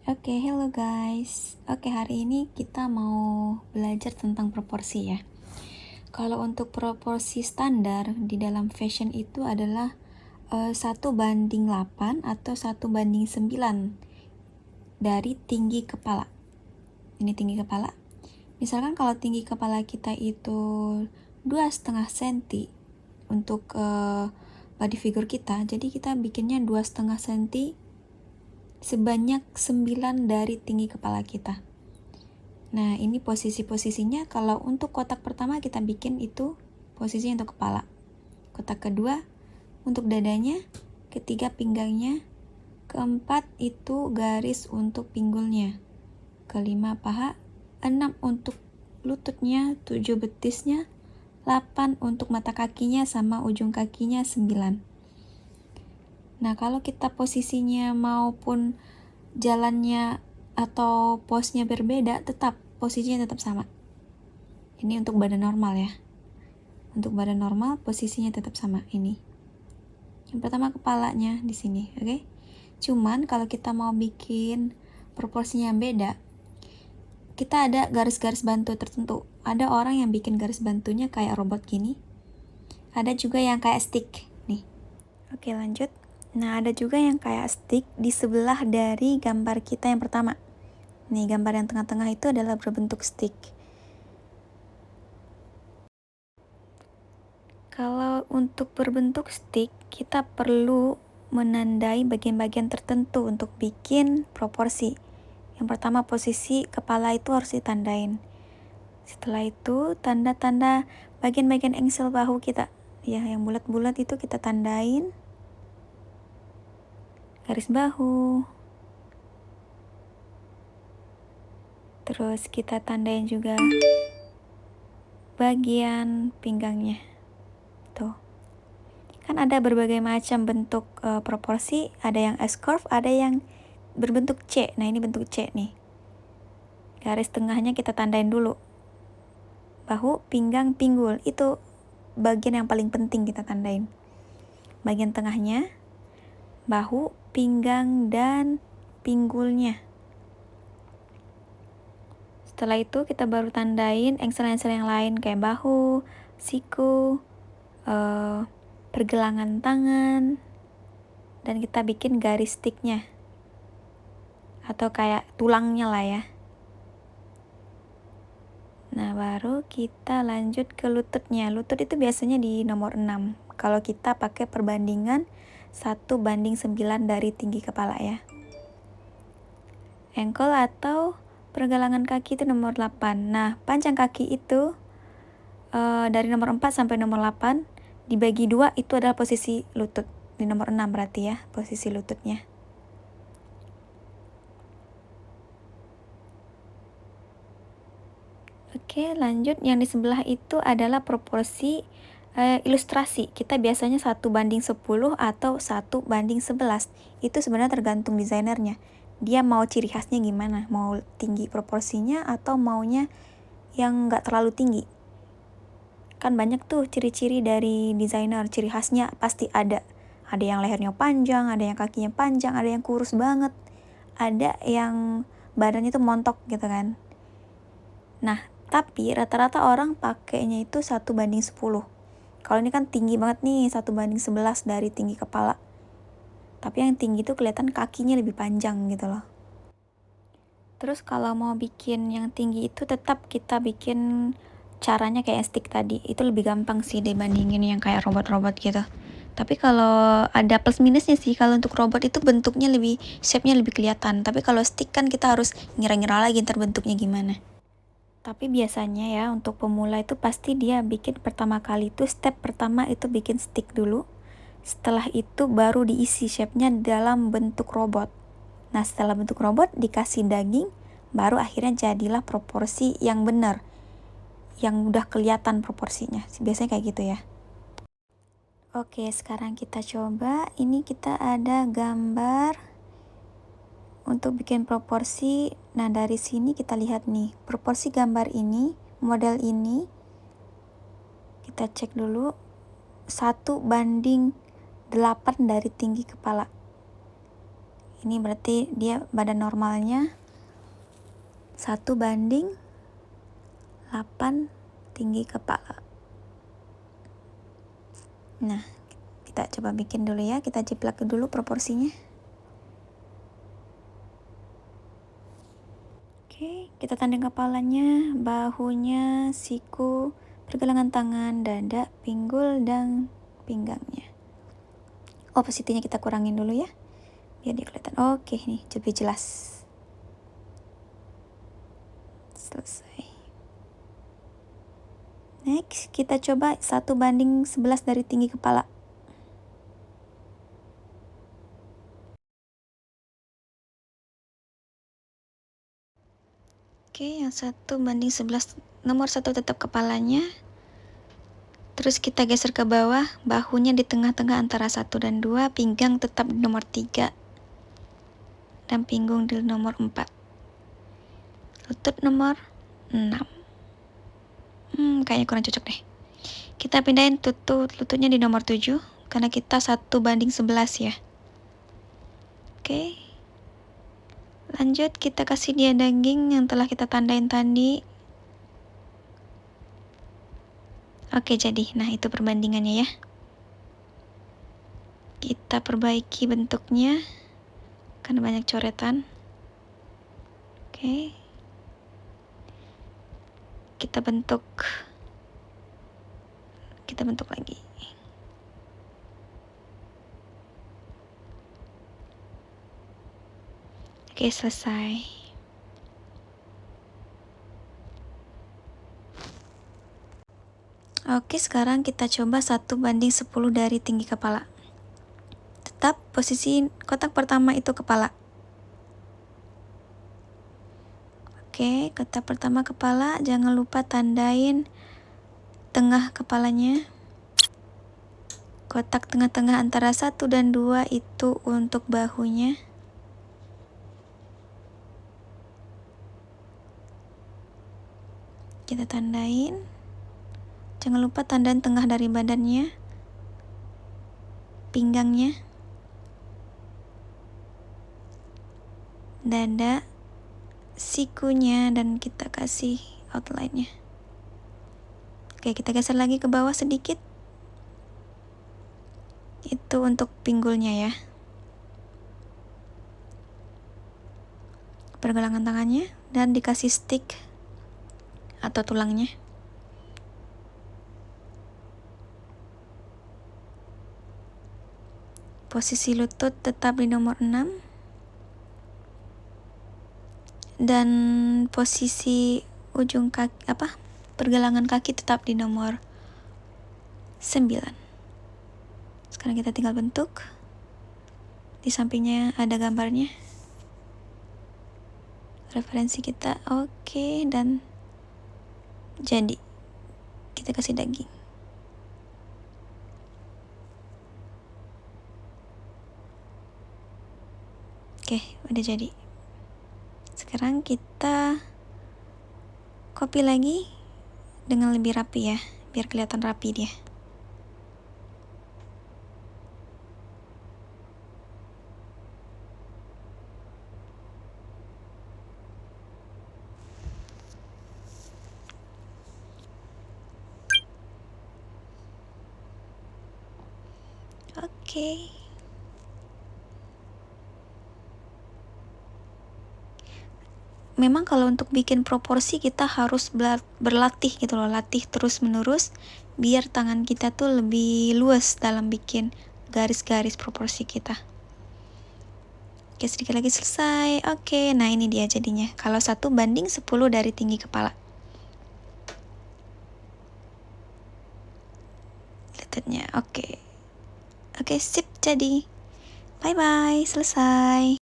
Oke, hello guys. Oke, hari ini kita mau belajar tentang proporsi ya. Kalau untuk proporsi standar di dalam fashion itu adalah 1:8 atau 1:9 dari tinggi kepala. Ini tinggi kepala. Misalkan kalau tinggi kepala kita itu 2,5 cm untuk body figure kita, jadi kita bikinnya 2,5 cm sebanyak 9 dari tinggi kepala kita. Nah, ini posisi-posisinya. Kalau untuk kotak pertama kita bikin itu posisinya untuk kepala. Kotak kedua untuk dadanya, ketiga pinggangnya, keempat itu garis untuk pinggulnya, kelima paha, 6 untuk lututnya, 7 betisnya, 8 untuk mata kakinya sama ujung kakinya, 9. Nah, kalau kita posisinya maupun jalannya atau posnya berbeda, tetap posisinya tetap sama. Ini untuk badan normal ya. Untuk badan normal posisinya tetap sama ini. Yang pertama kepalanya di sini, oke? Cuman kalau kita mau bikin proporsinya beda, kita ada garis-garis bantu tertentu. Ada orang yang bikin garis bantunya kayak robot gini. Ada juga yang kayak stick nih. Oke, lanjut. Nah, ada juga yang kayak stick di sebelah dari gambar kita yang pertama. Nih, gambar yang tengah-tengah itu adalah berbentuk stick. Kalau untuk berbentuk stick, kita perlu menandai bagian-bagian tertentu untuk bikin proporsi. Yang pertama, posisi kepala itu harus ditandain. Setelah itu, tanda-tanda bagian-bagian engsel bahu kita. Ya, yang bulat-bulat itu kita tandain. Garis bahu. Terus kita tandain juga bagian pinggangnya. Tuh. Kan ada berbagai macam bentuk proporsi, ada yang S-curve, ada yang berbentuk C. Nah, ini bentuk C nih. Garis tengahnya kita tandain dulu. Bahu, pinggang, pinggul, itu bagian yang paling penting kita tandain. Bagian tengahnya, bahu, pinggang, dan pinggulnya. Setelah itu kita baru tandain engsel-engsel yang lain kayak bahu, siku, pergelangan tangan, dan kita bikin garis sticknya atau kayak tulangnya lah ya. Nah, baru kita lanjut ke lututnya. Lutut itu biasanya di nomor 6 kalau kita pakai perbandingan 1:9 dari tinggi kepala ya. Ankle atau pergelangan kaki itu nomor 8. Nah, panjang kaki itu dari nomor 4 sampai nomor 8 dibagi 2 itu adalah posisi lutut. Di nomor 6 berarti ya, posisi lututnya. Oke, lanjut. Yang di sebelah itu adalah proporsi ilustrasi. Kita biasanya 1:10 atau 1:11. Itu sebenarnya tergantung desainernya. Dia mau ciri khasnya gimana, mau tinggi proporsinya atau maunya yang nggak terlalu tinggi. Kan banyak tuh ciri-ciri dari desainer, ciri khasnya pasti ada. Ada yang lehernya panjang, ada yang kakinya panjang, ada yang kurus banget, ada yang badannya tuh montok gitu kan. Nah, tapi rata-rata orang pakainya itu 1:10. Kalau ini kan tinggi banget nih, 1:11 dari tinggi kepala. Tapi yang tinggi itu kelihatan kakinya lebih panjang gitu loh. Terus kalau mau bikin yang tinggi itu tetap kita bikin caranya kayak stick tadi. Itu lebih gampang sih dibandingin yang kayak robot-robot gitu. Tapi kalau ada plus minusnya sih, kalau untuk robot itu bentuknya lebih, shape-nya lebih kelihatan. Tapi kalau stick kan kita harus ngira-ngira lagi ntar bentuknya gimana. Tapi biasanya ya untuk pemula itu pasti dia bikin pertama kali itu step pertama itu bikin stick dulu. Setelah itu baru diisi shape-nya dalam bentuk robot. Nah, setelah bentuk robot dikasih daging, baru akhirnya jadilah proporsi yang benar. Yang udah kelihatan proporsinya. Biasanya kayak gitu ya. Oke, sekarang kita coba. Ini kita ada gambar untuk bikin proporsi. Nah, dari sini kita lihat nih, proporsi gambar ini, model ini, kita cek dulu, 1:8 dari tinggi kepala. Ini berarti dia badan normalnya 1:8 tinggi kepala. Nah, kita coba bikin dulu ya, kita jiplak dulu proporsinya. Oke, kita tanding kepalanya, bahunya, siku, pergelangan tangan, dada, pinggul, dan pinggangnya. Opacity-nya kita kurangin dulu ya, biar dia kelihatan. Oke, nih lebih jelas. Selesai. Next, kita coba 1:11 dari tinggi kepala. Oke, yang 1:11, nomor 1 tetap kepalanya. Terus kita geser ke bawah, bahunya di tengah-tengah antara 1 dan 2, pinggang tetap di nomor 3, dan pinggung di nomor 4. Lutut nomor 6. Kayaknya kurang cocok deh. Kita pindahin lututnya di nomor 7, karena kita 1:11 ya. Oke. Lanjut, kita kasih dia daging yang telah kita tandain tadi. Oke, jadi. Nah, itu perbandingannya ya. Kita perbaiki bentuknya, karena banyak coretan. Oke. Kita bentuk lagi. Oke, selesai. Oke, sekarang kita coba 1:10 dari tinggi kepala. Tetap posisi kotak pertama itu kepala. Oke, kotak pertama kepala, jangan lupa tandain tengah kepalanya. Kotak tengah-tengah antara 1 dan 2 itu untuk bahunya. Kita tandain. Jangan lupa tandain tengah dari badannya, pinggangnya, dada, sikunya, dan kita kasih outline-nya. Oke, kita geser lagi ke bawah sedikit. Itu untuk pinggulnya ya. Pergelangan tangannya, dan dikasih stick atau tulangnya. Posisi lutut tetap di nomor 6. Dan posisi ujung kaki, pergelangan kaki tetap di nomor 9. Sekarang kita tinggal bentuk. Di sampingnya ada gambarnya. Referensi kita oke, dan jadi kita kasih daging. Oke, udah jadi. Sekarang kita copy lagi dengan lebih rapi ya, biar kelihatan rapi dia. Oke. Memang kalau untuk bikin proporsi kita harus berlatih gitu loh, latih terus menerus biar tangan kita tuh lebih luas dalam bikin garis-garis proporsi kita. Oke, sedikit lagi selesai. Oke, nah ini dia jadinya. Kalau 1:10 dari tinggi kepala. Lututnya, oke. Oke, sip jadi. Bye-bye, selesai.